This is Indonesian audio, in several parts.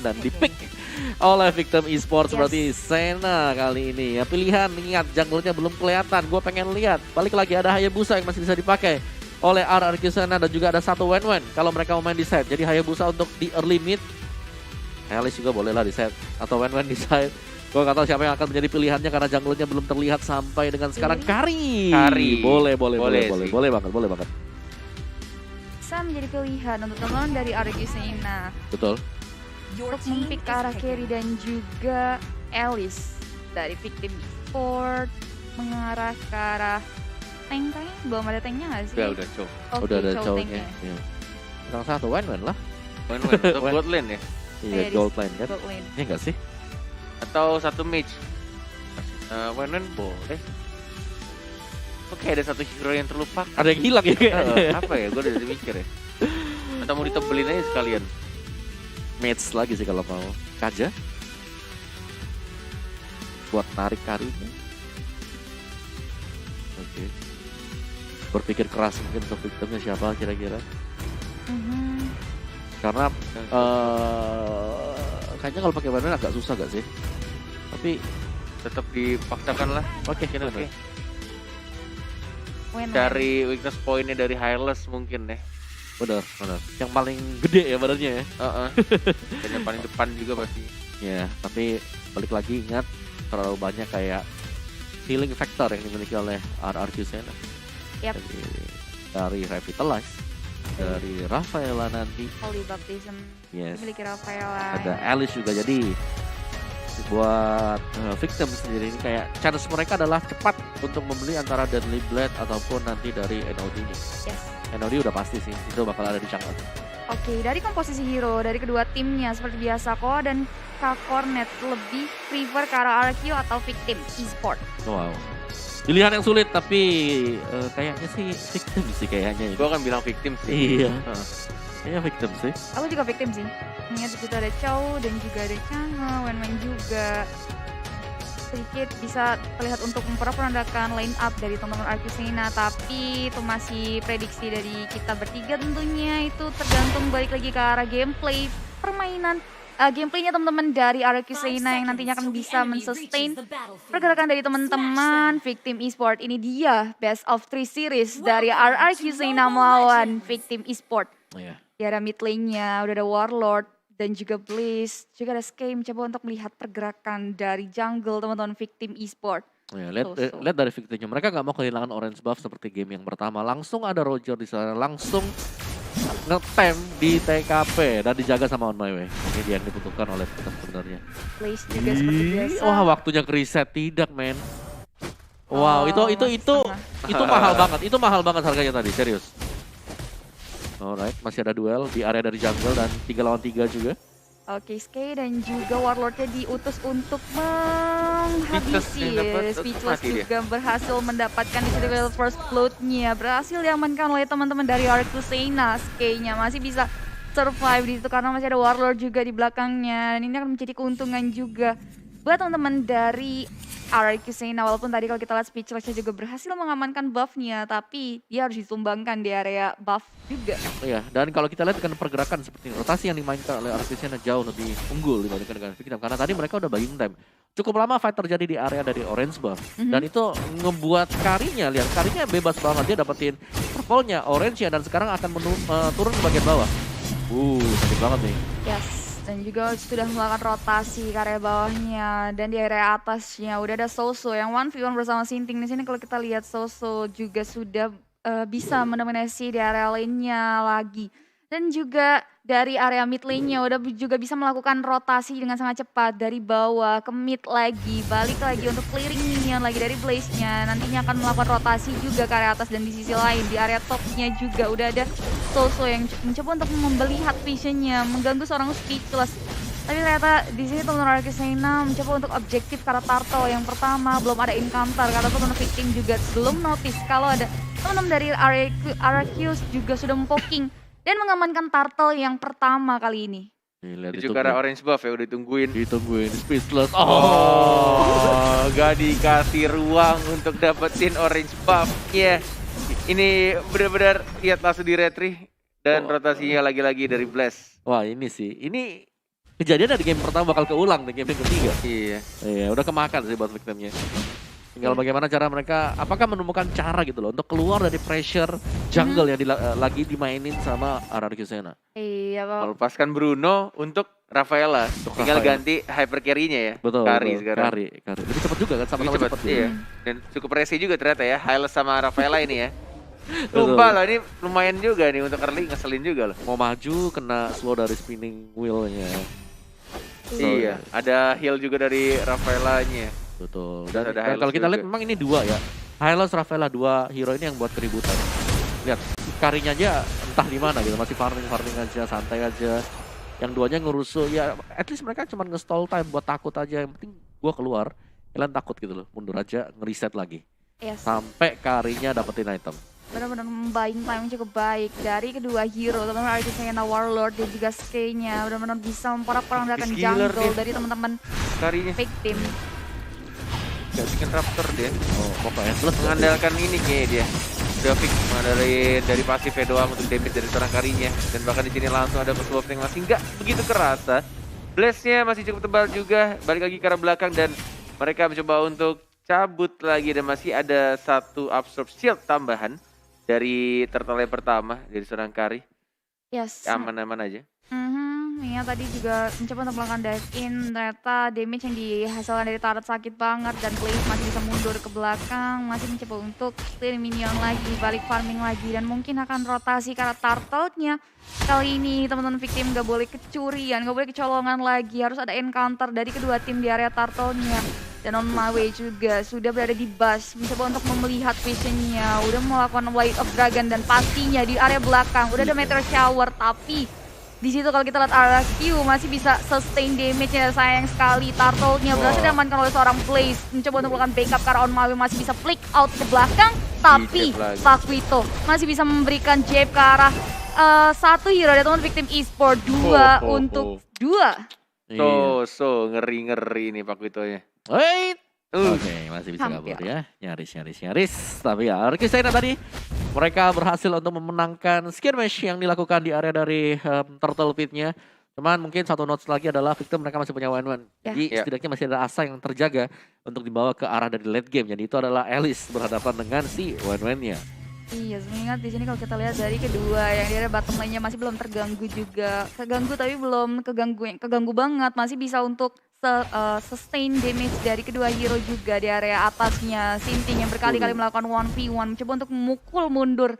dan di-pick oleh Victim Esports. Berarti Senna kali ini ya. Pilihan, ingat jungle-nya belum kelihatan. Gue pengen lihat. Balik lagi ada Hayabusa yang masih bisa dipakai oleh RRQ Senna dan juga ada satu Wen. Kalau mereka mau main di side. Jadi Hayabusa untuk di early mid. Alice juga boleh lah di side. Atau Wen di side. Gue gak tahu siapa yang akan menjadi pilihannya karena jungle-nya belum terlihat sampai dengan sekarang. Kari. Boleh banget. Bisa menjadi pilihan untuk teman-teman dari RRQ Senna. Betul. Untuk mempick ke arah carry dan juga Alice dari Victim Esports mengarah ke arah tank-tanknya. Belum ada tanknya nggak sih? Udah cow. Udah ada cowoknya. Ya. Yang satu Wen lah. Wen untuk bot lane ya? Iya, gold lane kan? Gold lane. Iya nggak sih? Atau satu mage? Wen boleh. Oke, ada satu hero yang terlupakan. Ada yang hilang ya kayaknya. Apa ya? Gue udah mikir ya. Atau mau ditebelin aja sekalian. Match lagi sih kalau mau. Kaja. Buat narik karinya. Oke. Berpikir keras mungkin untuk victimnya siapa kira-kira. Karena kayaknya kalau pakai banana agak susah gak sih? Tapi tetap dipaksakan lah. Oke. Dari weakness pointnya dari Hireless mungkin deh. Benar. Yang paling gede ya badannya ya. Dan yang paling depan juga pasti. Ya, tapi balik lagi ingat terlalu banyak kayak healing factor yang dimiliki oleh RRQ Senna. Dari Revitalize, dari Rafaela nanti. Holy Baptism dimiliki Rafaela. Ada Alice juga, jadi buat victim sendiri ini kayak chance mereka adalah cepat untuk membeli antara Deadly Blade ataupun nanti dari NOD-nya. NOD udah pasti sih, itu bakal ada di jungle. Oke, dari komposisi hero dari kedua timnya seperti biasa Koa dan Kak Cornet lebih prefer ke arah RQ atau Victim Esports. Wow. Pilihan yang sulit tapi kayaknya sih victim sih kayaknya. Gue akan bilang victim sih. Iya. Kayaknya victim sih. Aku juga victim sih. Ingat di situ ada Chow dan juga ada Chang'e, Wen juga. Sedikit bisa terlihat untuk memperandakan line up dari teman-teman RRQ Senna, tapi itu masih prediksi dari kita bertiga tentunya. Itu tergantung balik lagi ke arah gameplay permainan. Gameplaynya teman-teman dari RRQ Senna yang nantinya akan bisa men-sustain pergerakan dari teman-teman Victim Esports. Ini dia best of 3 series dari RRQ Senna melawan Victim Esports. Di area mid lane-nya udah ada Warlord dan juga Blaze, juga ada Skye mencoba untuk melihat pergerakan dari jungle teman-teman Victim Esports. Lihat dari victimnya, mereka nggak mau kehilangan orange buff seperti game yang pertama. Langsung ada Roger di sana, langsung ngetem di TKP dan dijaga sama On My Way. Ini dia yang dibutuhkan oleh victim sebenarnya. Blaze juga seperti biasa. Wah, waktunya ke reset tidak, men. Wow, itu mahal banget. Itu mahal banget harganya tadi, serius. Alright, masih ada duel di area dari jungle dan 3 lawan 3 juga. Oke, Skye dan juga Warlord-nya diutus untuk menghabisi. Speechless juga berhasil mendapatkan di situ first blood-nya. Berhasil diamankan oleh teman-teman dari RRQ Senna. Skye-nya masih bisa survive di situ karena masih ada Warlord juga di belakangnya. Dan ini akan menjadi keuntungan juga buat teman-teman dari RRQ Senna. Walaupun tadi kalau kita lihat Speechless juga berhasil mengamankan buff-nya, tapi dia harus ditumbangkan di area buff juga. Iya, dan kalau kita lihat dengan pergerakan seperti rotasi yang dimainkan oleh RRQ Senna jauh lebih unggul dibandingkan dengan Victim. Karena tadi mereka udah buying time. Cukup lama fight terjadi di area dari orange buff. Dan itu ngebuat karinya, lihat karinya bebas banget. Dia dapetin purple-nya, orange-nya, dan sekarang akan turun ke bagian bawah. Sakit banget nih. Dan juga sudah melakukan rotasi ke area bawahnya dan di area atasnya udah ada Soso yang 1v1 bersama Sinting. Di sini kalau kita lihat Soso juga sudah bisa mendominasi di area lainnya lagi. Dan juga dari area mid lane-nya udah juga bisa melakukan rotasi dengan sangat cepat dari bawah ke mid lagi. Balik lagi untuk clearing minion lagi dari Blaze-nya. Nantinya akan melakukan rotasi juga ke area atas dan di sisi lain. Di area top-nya juga udah ada Soso yang mencoba untuk melihat vision-nya, mengganggu seorang Speechless. Tapi ternyata di sini teman-teman RRQ Senna mencoba untuk objektif karena Turtle yang pertama belum ada encounter karena teman-teman Victim juga belum notice kalau ada teman-teman dari RRQ juga sudah mempoking dan mengamankan Turtle yang pertama kali ini. Itu karena orange buff ya udah ditungguin. Speechless. Gak dikasih ruang untuk dapetin orange buff. Ini benar-benar lihat langsung di retry dan rotasinya lagi-lagi dari Blast. Wah, ini sih. Ini Kejadian dari game pertama bakal keulang di game yang ketiga. Iya. Iya, udah kemakan sih buat victimnya. Tinggal bagaimana cara mereka, apakah menemukan cara gitu loh untuk keluar dari pressure jungle yang lagi dimainin sama RRQ Sena. Iya, Pak. Melepaskan Bruno untuk Rafaela. Tinggal Rafaela. ganti hyper carry-nya ya. Betul. Kari betul. sekarang. Kari. Lebih cepat juga kan, sama-sama Lebih cepat. cepat, iya. Dan cukup resi juga ternyata ya. Hylos sama Rafaela ini ya. Betul. Tumpah loh, ini lumayan juga nih untuk early, ngeselin juga loh. Mau maju kena slow dari spinning wheel-nya. Iya, ada heal juga dari Rafaela-nya. Betul. Terus Dan, ada dan Hylos kalau kita lihat juga. memang ini dua ya. Hylos, Rafaela, dua hero ini yang buat keributan. Lihat, Karinya aja entah di mana gitu, masih farming aja, santai aja. Yang duanya ngurusu ya, at least mereka cuma nge-stall time buat takut aja. Yang penting gua keluar, kalian takut gitu loh. Mundur aja, ngereset lagi. Yes. Sampai Karinya dapetin item. Benar-benar buying time cukup baik dari kedua hero, teman-teman Arctic Sena Warlord dan juga Skye-nya benar-benar bisa memporak-porandakan Skiller jungle dia. dari teman-teman Karinya victim. gak bikin Raptor dia. Oh, pokoknya plus Mengandalkan ini kayaknya dia. Udah fix mengandalkan dari pasifnya doang untuk damage dari seorang Karinya. Dan bahkan di sini langsung ada persuap yang masih nggak begitu kerasa. Blast-nya masih cukup tebal juga, balik lagi ke arah belakang dan mereka mencoba untuk cabut lagi dan masih ada satu absorb shield tambahan dari turtle yang pertama dari seorang Kari. Yes. Aman-aman aja. Iya tadi juga mencoba untuk melakukan dive in, ternyata damage yang dihasilkan dari turret sakit banget dan Blaze masih bisa mundur ke belakang, masih mencoba untuk steal minion lagi, balik farming lagi dan mungkin akan rotasi karena turtle-nya. Kali ini teman-teman victim gak boleh kecurian, gak boleh kecolongan lagi, harus ada encounter dari kedua tim di area turtle-nya. Dan On My Way juga sudah berada di bus, mencoba untuk melihat vision-nya, udah melakukan White of Dragon dan pastinya di area belakang, udah ada Meteor Shower tapi di situ kalau kita lihat RRQ masih bisa sustain damage-nya, sayang sekali turtle-nya berhasil diamankan oleh seorang Blaze, mencoba untuk melakukan backup karena On My Way masih bisa flick out ke belakang, tapi Paquito masih bisa memberikan jab ke arah satu hero dari teman victim e-sport, dua untuk dua. So ngeri-ngeri nih Pak Witonya. Wait. Oke, masih bisa Hampir. kabur ya. Nyaris. Tapi ya, RRQ Sena tadi mereka berhasil untuk memenangkan skirmish yang dilakukan di area dari Turtle Pit-nya. Cuman mungkin satu notes lagi adalah victim mereka masih punya win-win. Ya. Jadi setidaknya masih ada asa yang terjaga untuk dibawa ke arah dari late game. Jadi itu adalah Alice berhadapan dengan si win-winnya. Iya, mengingat di sini kalau kita lihat dari kedua yang di area bottom lane-nya masih belum terganggu juga. Keganggu tapi belum keganggu banget, masih bisa untuk sustain damage dari kedua hero juga di area atasnya. Sinting yang berkali-kali melakukan 1v1, mencoba untuk memukul mundur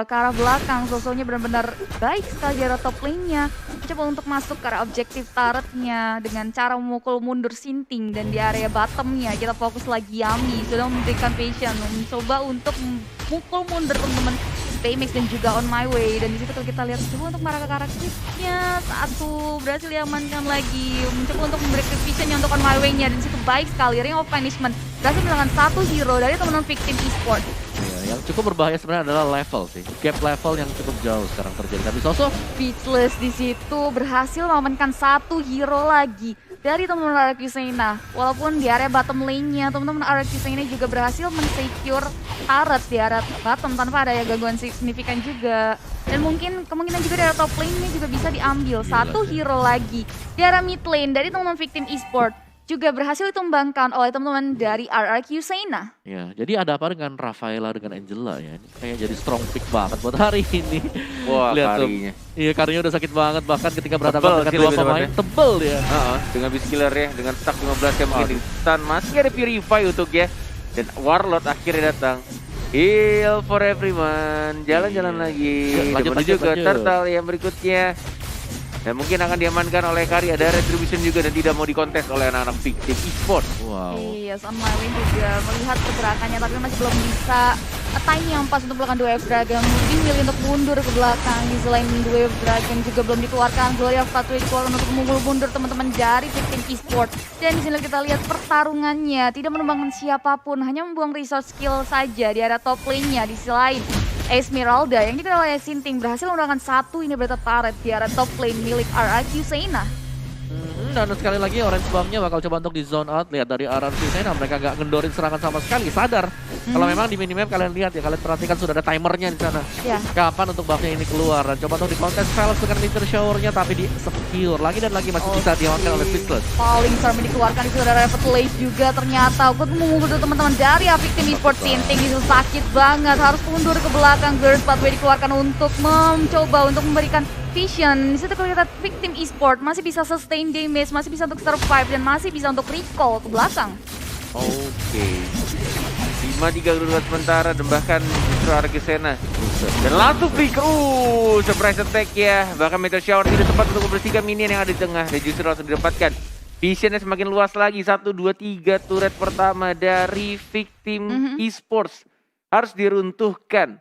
ke arah belakang. Sosonya benar-benar baik sekali di area top lane-nya. Mencoba untuk masuk ke arah objektif turret-nya dengan cara memukul mundur Sinting. Dan di area bottom-nya kita fokus lagi Yami, sudah memberikan passion, mencoba untuk memukul mundur teman-teman Baymax dan juga On My Way. Dan di situ kalau kita lihat coba untuk marah ke karakternya satu berhasil diamankan lagi, mencoba untuk memberikan visionnya untuk On My Way-nya. Dan di situ baik sekali Ring of Punishment berhasil menangkan satu hero dari teman-teman victim e-sport. Ya, yang cukup berbahaya sebenarnya adalah level sih. Gap level yang cukup jauh sekarang terjadi. Tapi Soso Speechless di situ berhasil mengamankan satu hero lagi dari teman-teman RRQ Sena. Walaupun di area bottom lane-nya teman-teman RRQ Sena juga berhasil men-secure turret di area bottom tanpa ada gangguan signifikan juga. Dan mungkin kemungkinan juga di area top lane-nya juga bisa diambil satu hero lagi. Di area mid lane dari teman-teman victim e-sport juga berhasil ditumbangkan oleh teman-teman dari RRQ Sena. ya, jadi ada apa dengan Rafaela dengan Angela ya? Ini kayak jadi strong pick banget buat hari ini. Wah, Lihat tuh. Karinya. Iya, Karinya udah sakit banget bahkan ketika Tebel berhadapan dengan sih dua lebih pemain tepatnya. tebel ya. Dengan beast killer ya, dengan stack 15 yang mungkin di stun, masih ada Purify untuk ya. Dan Warlord akhirnya datang. Heal for everyone, jalan-jalan lagi. Ya, lanjut, Menuju ke lanjut. Turtle yang berikutnya. Dan mungkin akan diamankan oleh Kari, ada retribution juga dan tidak mau dikontes oleh anak-anak victim e-sport. Wow. Iya, On My Way juga melihat pergerakannya tapi masih belum bisa time yang pas untuk melakukan Wave Dragon. Mungkin milih untuk mundur ke belakang. Di selain Wave Dragon juga belum dikeluarkan. Glory of Fatui dikeluarkan untuk memukul mundur teman-teman dari victim e-sport. Dan di sini kita lihat pertarungannya tidak menumbangkan siapapun, hanya membuang resource skill saja di area top lane-nya. Di sisi lain Esmeralda yang dikenal oleh Sinting berhasil menggunakan satu ini berita turret di area top lane milik RRQ Sena. Dan sekali lagi Orange Bomb-nya bakal coba untuk di zone out. Lihat dari RRQ Sena, mereka nggak ngendorin serangan sama sekali. Sadar kalau memang di minimap kalian lihat ya, kalian perhatikan sudah ada timernya di sana. Ya. Kapan untuk buff-nya ini keluar, dan coba untuk di kontes Velos dengan meteor shower-nya, tapi di secure lagi dan lagi masih bisa diamankan oleh Speechless. Paling serem dikeluarkan di saudara Rapid Lace juga ternyata. Aku menunggu teman-teman dari Victim Esports Sinting itu sakit banget, harus mundur ke belakang. Girls Pathway dikeluarkan untuk mencoba untuk memberikan vision. Di situ kalau kita Victim Esports masih bisa sustain damage, masih bisa untuk survive dan masih bisa untuk recall ke belakang. Oke. 5-3 kedudukan sementara dan bahkan justru Argesena. Dan langsung flicker. Surprise attack ya. Bahkan Meteor Shower tidak tepat untuk membersihkan minion yang ada di tengah. Dan justru langsung didapatkan. Visionnya semakin luas lagi. 1, 2, 3 turret pertama dari Victim Esports harus diruntuhkan.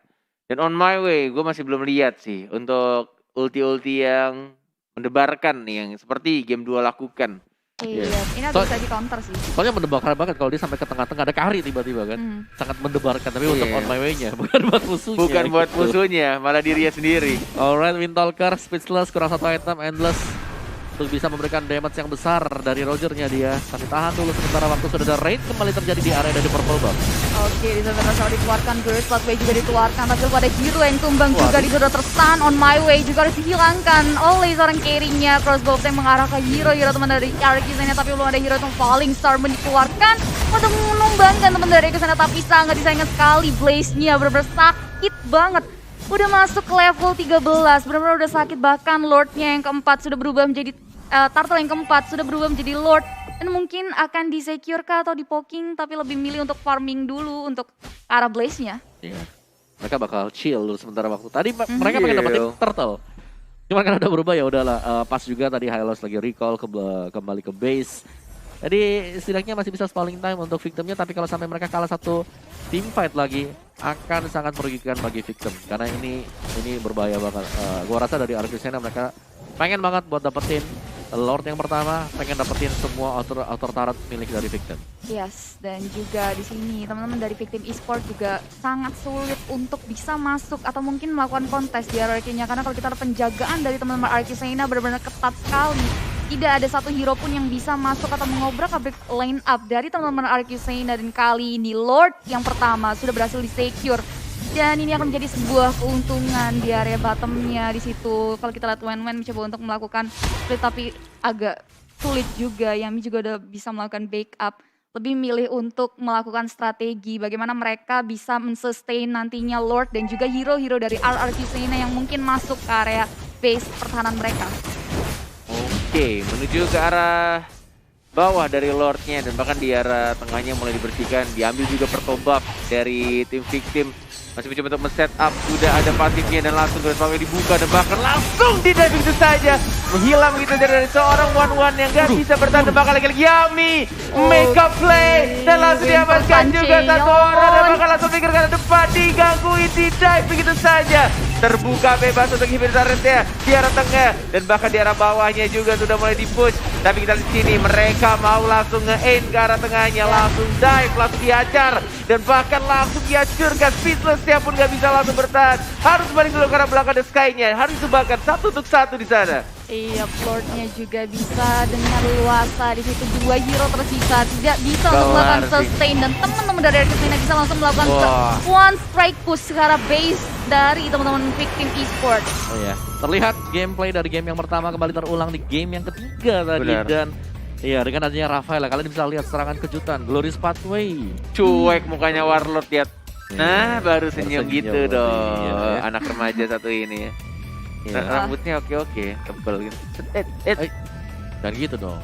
Dan on my way, gue masih belum lihat sih untuk ulti-ulti yang mendebarkan nih, yang seperti game 2 lakukan. Iya, ini agak bisa di counter sih. Soalnya mendebarkan banget kalau dia sampai ke tengah-tengah ada Kari tiba-tiba kan. Sangat mendebarkan, tapi untuk on my way-nya, bukan buat musuhnya. Bukan buat gitu. musuhnya, malah dirinya sendiri. Alright, Windtalker, Speechless, kurang 1 item, Endless. Untuk bisa memberikan damage yang besar dari Rogernya dia. Tapi tahan dulu sementara waktu sudah ada raid kembali terjadi di area dari Purple Buff. Oke, di sana Shaw dikeluarkan, Girls Pathway juga dikeluarkan, tapi pada hero yang tumbang juga di sana terstun. On my way juga harus dihilangkan oleh seorang carry-nya. Crossbow yang mengarah ke hero teman dari Archisena, tapi belum ada hero yang Falling Star dikeluarkan untuk menumbangkan teman dari Archisena, tapi sangat disayangkan sekali. Blaze-nya benar-benar sakit banget. Udah masuk ke level 13, benar-benar udah sakit. Bahkan Lord-nya yang keempat sudah berubah menjadi Turtle yang keempat sudah berubah menjadi Lord. Dan mungkin akan di-secure kah atau di-poking, tapi lebih milih untuk farming dulu untuk arah Blaze-nya. Iya. Mereka bakal chill dulu sementara waktu. Tadi mereka pengen dapetin Turtle. Cuma kan udah berubah ya udahlah. Pas juga tadi Hylos lagi recall kembali ke base. Jadi setidaknya masih bisa stalling time untuk victimnya, tapi kalau sampai mereka kalah satu team fight lagi akan sangat merugikan bagi victim. Karena ini berbahaya banget. Gua rasa dari Archisena mereka pengen banget buat dapetin Lord yang pertama, pengen dapetin semua outer turret milik dari victim. Yes, dan juga di sini teman-teman dari Victim Esports juga sangat sulit untuk bisa masuk atau mungkin melakukan kontes di RRQ-nya, karena kalau kita lihat penjagaan dari teman-teman Archisena benar-benar ketat sekali. Tidak ada satu hero pun yang bisa masuk atau mengobrak-abrik line up dari teman-teman Archisena, dan kali ini Lord yang pertama sudah berhasil di-secure. Dan ini akan menjadi sebuah keuntungan di area bottomnya di situ. Kalau kita lihat Wen mencoba untuk melakukan split, tapi agak sulit juga. Yami juga udah bisa melakukan backup. Lebih milih untuk melakukan strategi bagaimana mereka bisa men-sustain nantinya Lord dan juga hero-hero dari Archisena yang mungkin masuk ke area base pertahanan mereka. Oke, menuju ke arah bawah dari Lordnya, dan bahkan di arah tengahnya mulai dibersihkan. Diambil juga Purple Buff dari tim victim. Masih mencoba untuk men-set up, sudah ada pasifnya dan langsung Grace Power dibuka dan bahkan langsung di diving itu saja. Menghilang gitu dari seorang one-one yang gak bisa bertahan, dan bahkan lagi-lagi Yami make up play dan langsung diamankan juga satu orang, dan bahkan langsung pikir ke depan, digangguin di dive begitu saja. Terbuka bebas untuk Hibir Turret-nya di arah tengah, dan bahkan di arah bawahnya juga sudah mulai di-push. Tapi kita lihat di sini mereka mau langsung nge-aim ke arah tengahnya, langsung dive, langsung diajar, dan bahkan langsung dihancurkan. Speechless-nya pun gak bisa langsung bertahan, harus balik dulu ke arah belakang The Sky-nya, harus disebabkan 1 untuk 1 di sana. Iya, Lord-nya juga bisa dengan luasa di situ. 2 hero tersisa tidak bisa untuk melakukan sustain, dan teman-teman dari Archisena bisa langsung melakukan one strike push ke arah base dari teman-teman Victim Esports. Oh iya, terlihat gameplay dari game yang pertama kembali terulang di game yang ketiga tadi. Benar. Dan iya, dengan adanya Rafael kalian bisa lihat serangan kejutan Glorious Pathway. Cuek mukanya Warlord, lihat. Nah, baru Tersenyum senyum gitu berarti, dong. iya, ya. Anak remaja satu ini ya. Iya. Rambutnya oke-oke, tebel gitu. Dan gitu dong.